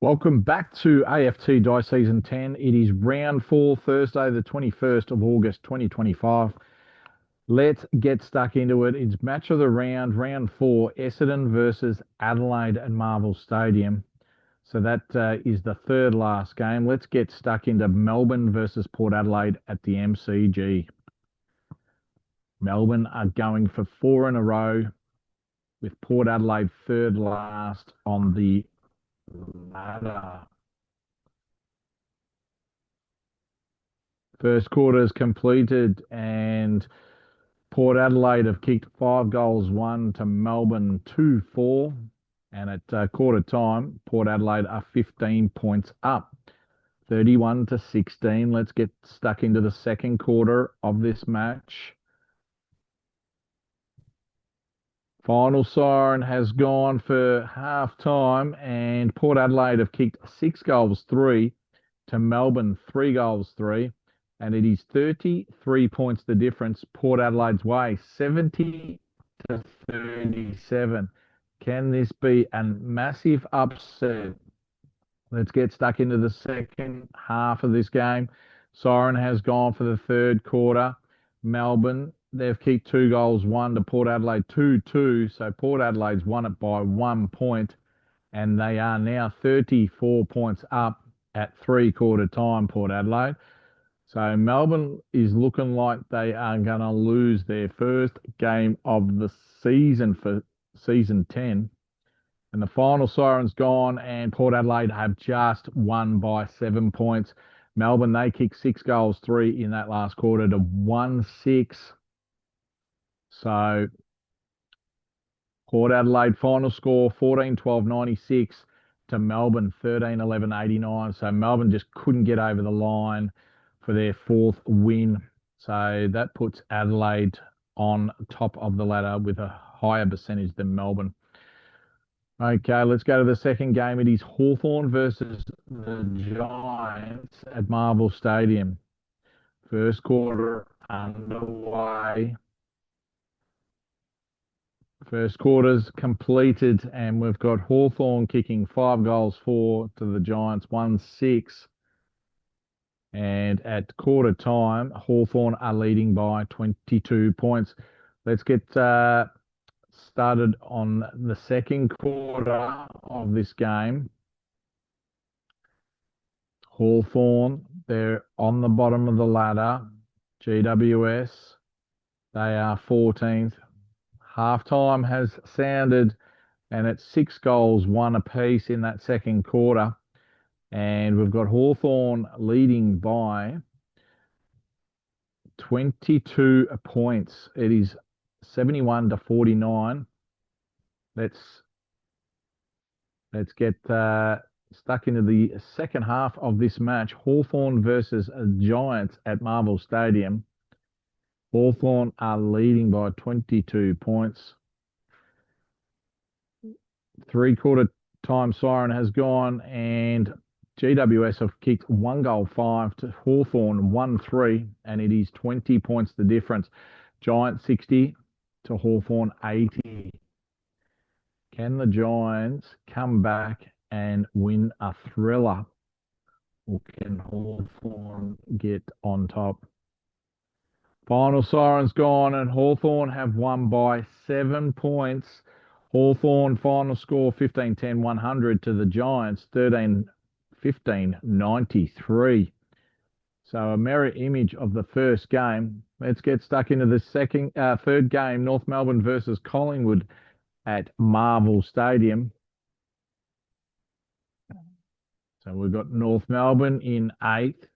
Welcome back to AFT Dice Season 10. It is round 4, Thursday, the 21st of August, 2025. Let's get stuck into it. It's match of the round, round 4, Essendon versus Adelaide at Marvel Stadium. So that is the third last game. Let's get stuck into Melbourne versus Port Adelaide at the MCG. Melbourne are going for 4 in a row, with Port Adelaide third last on the ladder. First quarter is completed, and Port Adelaide have kicked 5 goals, 1 to Melbourne 2-4. And at quarter time, Port Adelaide are 15 points up, 31-16. Let's get stuck into the second quarter of this match. Final siren has gone for half time, and Port Adelaide have kicked 6 goals, 3 to Melbourne 3 goals, 3. And it is 33 points the difference Port Adelaide's way, 70-37. Can this be a massive upset? Let's get stuck into the second half of this game. Siren has gone for the third quarter. Melbourne, they've kicked 2 goals, 1 to Port Adelaide 2-2. So Port Adelaide's won it by 1 point, and they are now 34 points up at three-quarter time, Port Adelaide. So Melbourne is looking like they are going to lose their first game of the season for season 10. And the final siren's gone, and Port Adelaide have just won by 7 points. Melbourne, they kicked 6 goals, 3 in that last quarter to 1-6. So Port Adelaide final score 14-12-96 to Melbourne 13-11-89. So Melbourne just couldn't get over the line for their fourth win. So that puts Adelaide on top of the ladder with a higher percentage than Melbourne. Okay, let's go to the second game. It is Hawthorn versus the Giants at Marvel Stadium. First quarter underway. First quarter's completed, and we've got Hawthorn kicking 5 goals, 4 to the Giants 1-6. And at quarter time, Hawthorn are leading by 22 points. Let's get started on the second quarter of this game. Hawthorn, they're on the bottom of the ladder. GWS, they are 14th. Halftime has sounded, and it's 6 goals, 1 apiece in that second quarter. And we've got Hawthorn leading by 22 points. It is 71-49. Let's get stuck into the second half of this match. Hawthorn versus Giants at Marvel Stadium. Hawthorn are leading by 22 points. Three-quarter time siren has gone, and GWS have kicked 1 goal, 5 to Hawthorn 1-3, and it is 20 points the difference. Giants 60 to Hawthorn 80. Can the Giants come back and win a thriller, or can Hawthorn get on top? Final siren's gone, and Hawthorn have won by 7 points. Hawthorn final score 15-10-100 to the Giants 13-15-93. So a mirror image of the first game. Let's get stuck into the third game, North Melbourne versus Collingwood at Marvel Stadium. So we've got North Melbourne in 8th,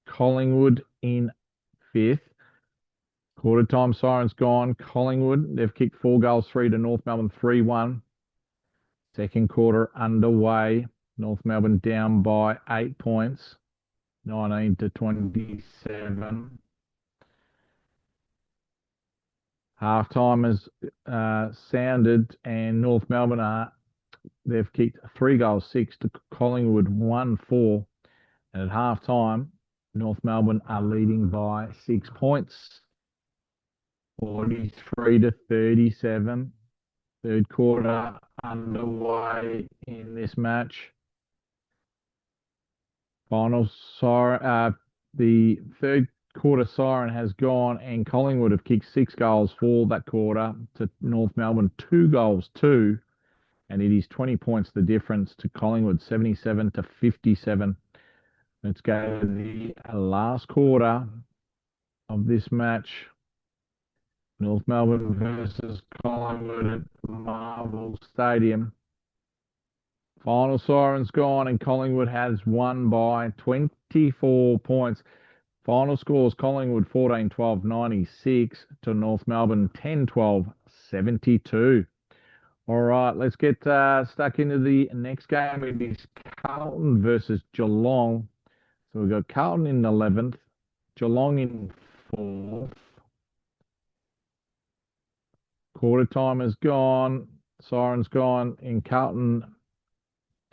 Collingwood in 5th. Quarter time siren's gone. Collingwood, they've kicked 4 goals, 3 to North Melbourne 3-1. Second quarter underway. North Melbourne down by 8 points, 19-27. Halftime has sounded, and North Melbourne they've kicked 3 goals, 6 to Collingwood 1-4. And at halftime, North Melbourne are leading by 6 points, 43-37. Third quarter underway in this match. Final siren, the third quarter siren has gone, and Collingwood have kicked 6 goals for that quarter to North Melbourne, 2 goals, 2, and it is 20 points the difference to Collingwood, 77 to 57. Let's go to the last quarter of this match. North Melbourne versus Collingwood at Marvel Stadium. Final siren's gone, and Collingwood has won by 24 points. Final scores: Collingwood 14-12 96 to North Melbourne 10-12 72. All right, let's get stuck into the next game. It is Carlton versus Geelong. So we've got Carlton in 11th, Geelong in 4th. Quarter time has gone, siren's gone, and Carlton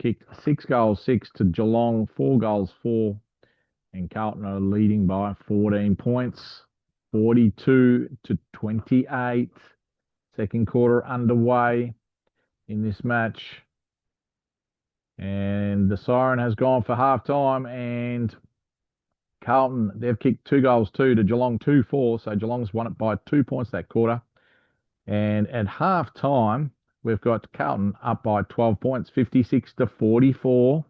kicked 6 goals, 6 to Geelong, 4 goals, 4. And Carlton are leading by 14 points, 42 to 28. Second quarter underway in this match. And the siren has gone for half time, and Carlton, they've kicked 2 goals, 2 to Geelong, 2-4. So Geelong's won it by 2 points that quarter. And at half time, we've got Carlton up by 12 points, 56 to 44.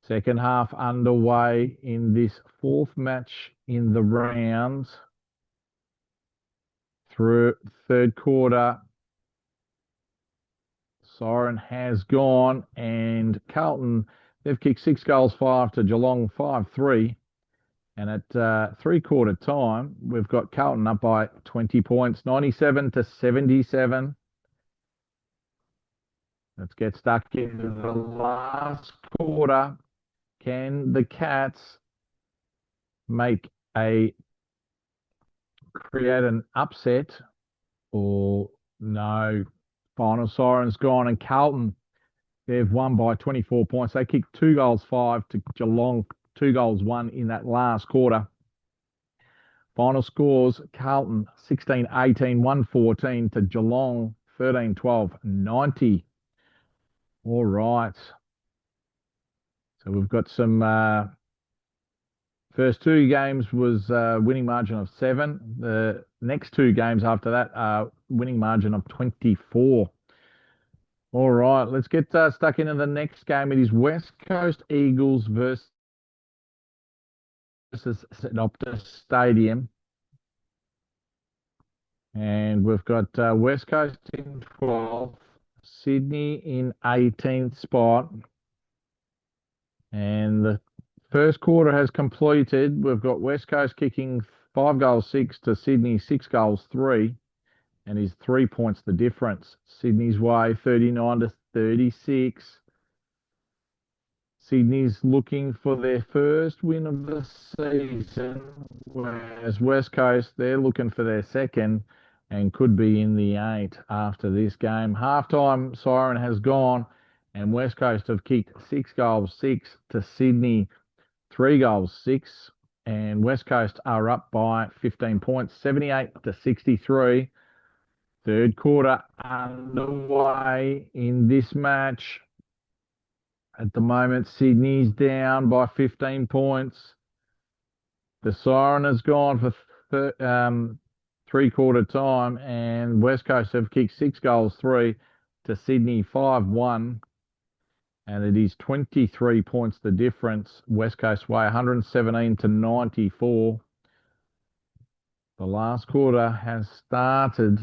Second half underway in this fourth match in the round. Through third quarter, siren has gone, and Carlton, they've kicked 6 goals, 5 to Geelong, 5-3. And at three-quarter time, we've got Carlton up by 20 points, 97 to 77. Let's get stuck into the last quarter. Can the Cats create an upset, or no? Final siren's gone, and Carlton, they've won by 24 points. They kicked 2 goals, 5 to Geelong, 2 goals, 1 in that last quarter. Final scores: Carlton 16-18, 114 to Geelong 13-12, 90. All right. So we've got some first two games was winning margin of 7. The next two games after that are winning margin of 24. All right, let's get stuck into the next game. It is West Coast Eagles versus Optus Stadium. And we've got West Coast in 12th, Sydney in 18th spot. And the first quarter has completed. We've got West Coast kicking 5 goals, 6 to Sydney, 6 goals, 3. And is 3 points the difference. Sydney's way 39 to 36. Sydney's looking for their first win of the season, whereas West Coast, they're looking for their second and could be in the 8 after this game. Halftime siren has gone, and West Coast have kicked 6 goals, 6 to Sydney, 3 goals, 6. And West Coast are up by 15 points, 78 to 63. Third quarter underway in this match. At the moment, Sydney's down by 15 points. The siren has gone for three-quarter time, and West Coast have kicked 6 goals, 3 to Sydney, 5-1. And it is 23 points the difference. West Coast way 117 to 94. The last quarter has started.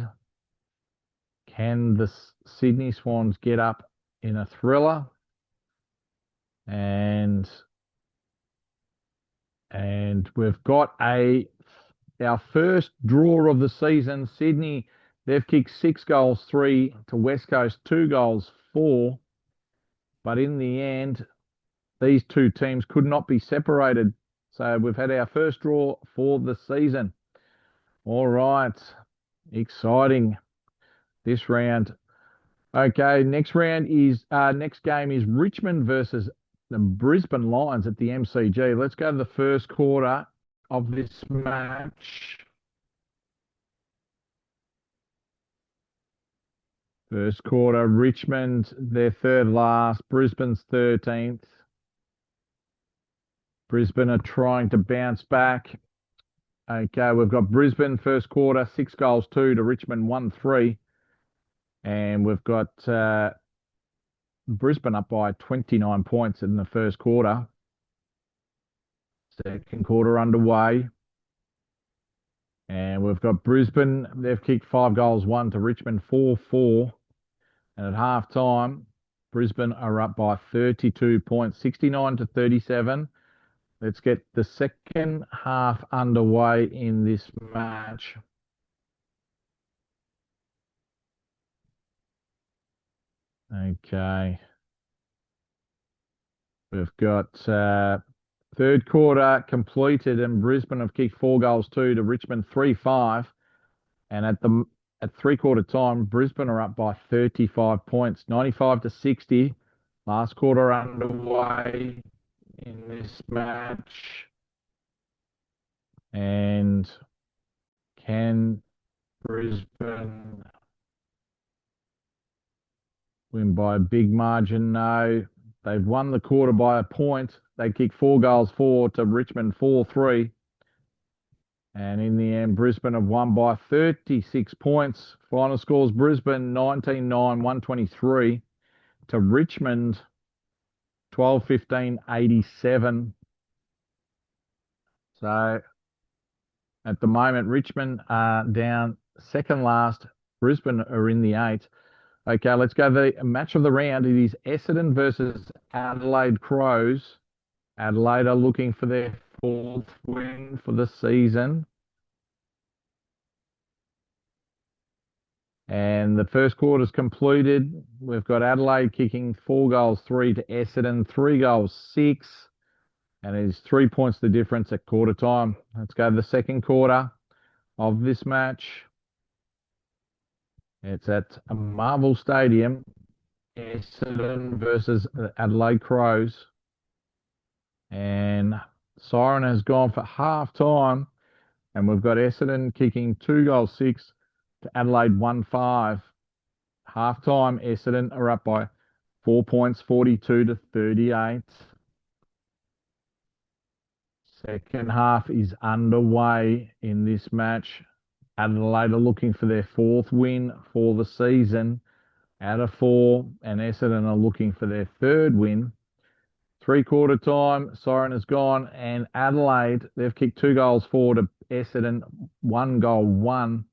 Can the Sydney Swans get up in a thriller? And we've got our first draw of the season. Sydney, they've kicked 6 goals, 3 to West Coast, 2 goals, 4. But in the end, these two teams could not be separated. So we've had our first draw for the season. All right. Exciting this round. Okay, next game is Richmond versus the Brisbane Lions at the MCG. Let's go to the first quarter of this match. First quarter, Richmond, they're third last, Brisbane's 13th. Brisbane are trying to bounce back. Okay, we've got Brisbane first quarter, 6 goals, 2 to Richmond, 1-3. And we've got Brisbane up by 29 points in the first quarter. Second quarter underway. And we've got Brisbane, they've kicked 5 goals, 1 to Richmond, 4-4. And at half time, Brisbane are up by 32 points, 69-37. Let's get the second half underway in this match. Okay. We've got third quarter completed and Brisbane have kicked 4 goals, 2 to Richmond, 3-5. And at three-quarter time, Brisbane are up by 35 points, 95-60. Last quarter underway in this match. And can Brisbane win by a big margin? No. They've won the quarter by a point. They kicked 4 goals, 4 to Richmond, 4-3. And in the end, Brisbane have won by 36 points. Final scores, Brisbane 19-9, 123 to Richmond 12-15, 87. So at the moment, Richmond are down second last. Brisbane are in the 8. Okay, let's go the match of the round. It is Essendon versus Adelaide Crows. Adelaide are looking for their 4th win for the season. And the first quarter's completed. We've got Adelaide kicking 4 goals, 3 to Essendon, 3 goals, 6. And it is 3 points the difference at quarter time. Let's go to the second quarter of this match. It's at Marvel Stadium. Essendon versus the Adelaide Crows. And siren has gone for half time. And we've got Essendon kicking 2 goals, 6 to Adelaide, 1-5. Half time, Essendon are up by 4 points, 42-38. Second half is underway in this match. Adelaide are looking for their 4th win for the season out of 4, and Essendon are looking for their 3rd win. Three-quarter time, siren has gone, and Adelaide, they've kicked 2 goals, 4 to Essendon, 1 goal, 1.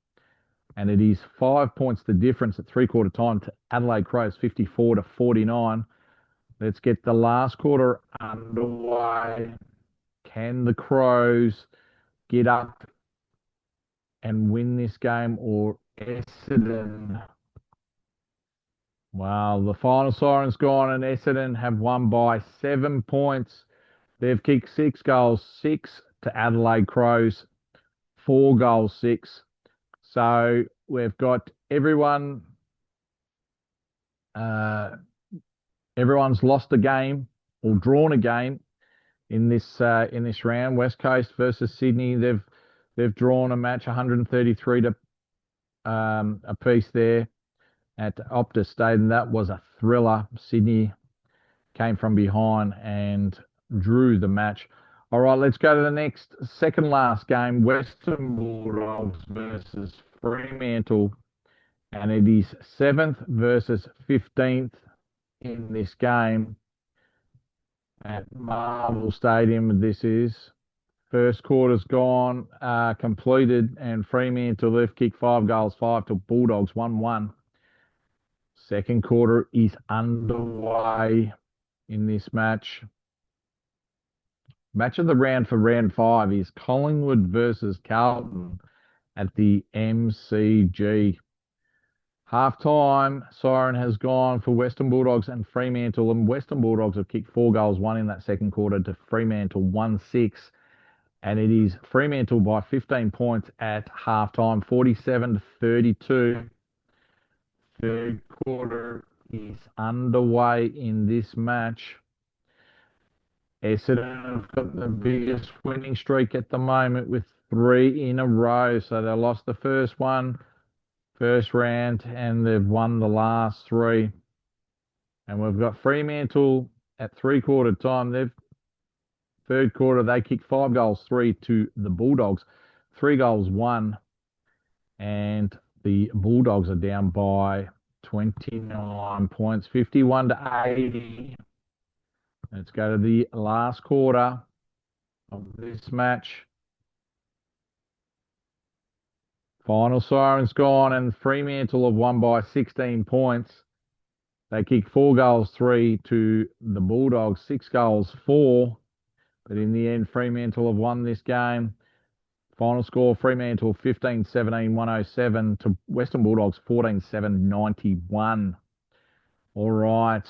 And it is 5 points the difference at three-quarter time to Adelaide Crows, 54-49. Let's get the last quarter underway. Can the Crows get up and win this game, or Essendon? Well, the final siren's gone and Essendon have won by 7 points. They've kicked 6 goals, 6 to Adelaide Crows, 4 goals, 6. So we've got everyone's lost a game or drawn a game in this round. West Coast versus Sydney, they've drawn a match 133 to a piece there at Optus Stadium. That was a thriller. Sydney came from behind and drew the match. All right, let's go to the next second last game, Western Bulldogs versus Fremantle. And it is 7th versus 15th in this game at Marvel Stadium. This is first quarter's gone, completed, and Fremantle left kick 5 goals, 5 to Bulldogs, 1-1. Second quarter is underway in this match. Match of the round for round 5 is Collingwood versus Carlton at the MCG. Half-time, siren has gone for Western Bulldogs and Fremantle, and Western Bulldogs have kicked 4 goals, 1 in that second quarter to Fremantle, 1-6. And it is Fremantle by 15 points at half-time, 47-32. Third quarter is underway in this match. Essendon have got the biggest winning streak at the moment with 3 in a row. So they lost the first one, first round, and they've won the last 3. And we've got Fremantle at three-quarter time. Third quarter, they kicked 5-3 to the Bulldogs. 3-1, and the Bulldogs are down by 29 points, 51-80. Let's go to the last quarter of this match. Final siren's gone, and Fremantle have won by 16 points. They kicked 4-3 to the Bulldogs, 6-4. But in the end, Fremantle have won this game. Final score, Fremantle 15-17-107 to Western Bulldogs 14-7-91. All right.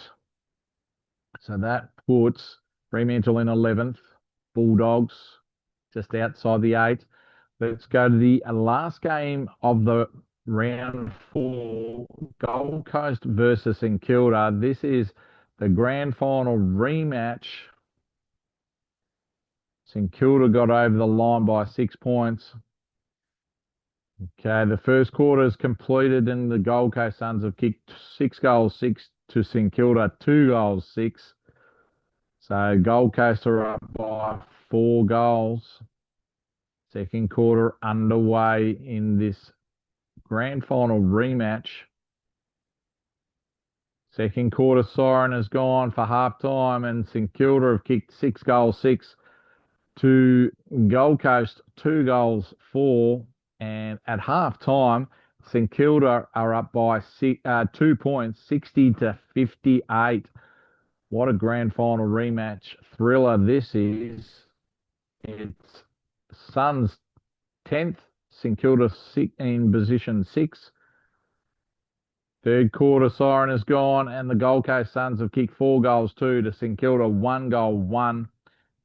So that puts Fremantle in 11th. Bulldogs just outside the 8. Let's go to the last game of the round 4, Gold Coast versus St Kilda. This is the grand final rematch. St Kilda got over the line by 6 points. Okay, the first quarter is completed, and the Gold Coast Suns have kicked 6-6 to St Kilda, 2-6. So Gold Coast are up by 4 goals. Second quarter underway in this grand final rematch. Second quarter siren has gone for half time, and St Kilda have kicked 6-6 to Gold Coast, 2-4. And at half time, St Kilda are up by 2 points, 60-58. What a grand final rematch thriller this is. It's Suns 10th, St Kilda in position 6. Third quarter siren has gone, and the Gold Coast Suns have kicked 4-2 to St Kilda, 1-1.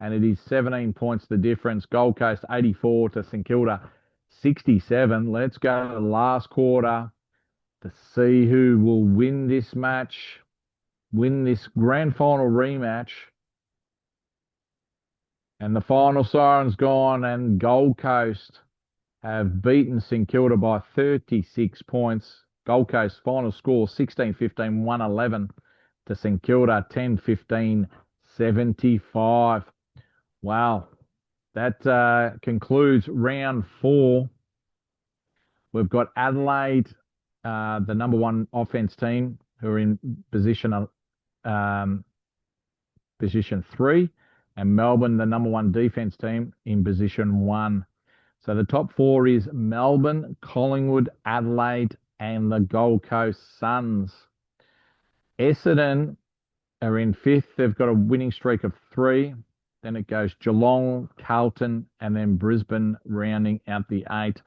And it is 17 points the difference. Gold Coast 84 to St Kilda 67. Let's go to the last quarter to see who will win this match, win this grand final rematch. And the final siren's gone, and Gold Coast have beaten St Kilda by 36 points. Gold Coast final score 16-15, 111 to St Kilda 10-15, 75. Wow. That concludes round 4. We've got Adelaide, the number 1 offense team, who are in position 3, and Melbourne, the number 1 defense team, in position 1. So the top 4 is Melbourne, Collingwood, Adelaide, and the Gold Coast Suns. Essendon are in 5th. They've got a winning streak of 3. Then it goes Geelong, Carlton, and then Brisbane rounding out the 8.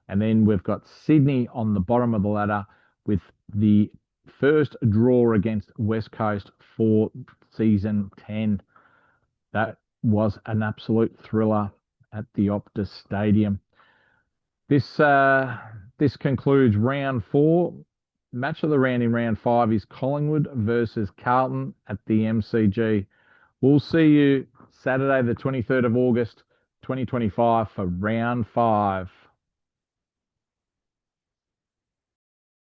And then we've got Sydney on the bottom of the ladder with the first draw against West Coast for season 10. That was an absolute thriller at the Optus Stadium. This concludes round 4. Match of the round in round 5 is Collingwood versus Carlton at the MCG. We'll see you Saturday, the 23rd of August, 2025 for round 5.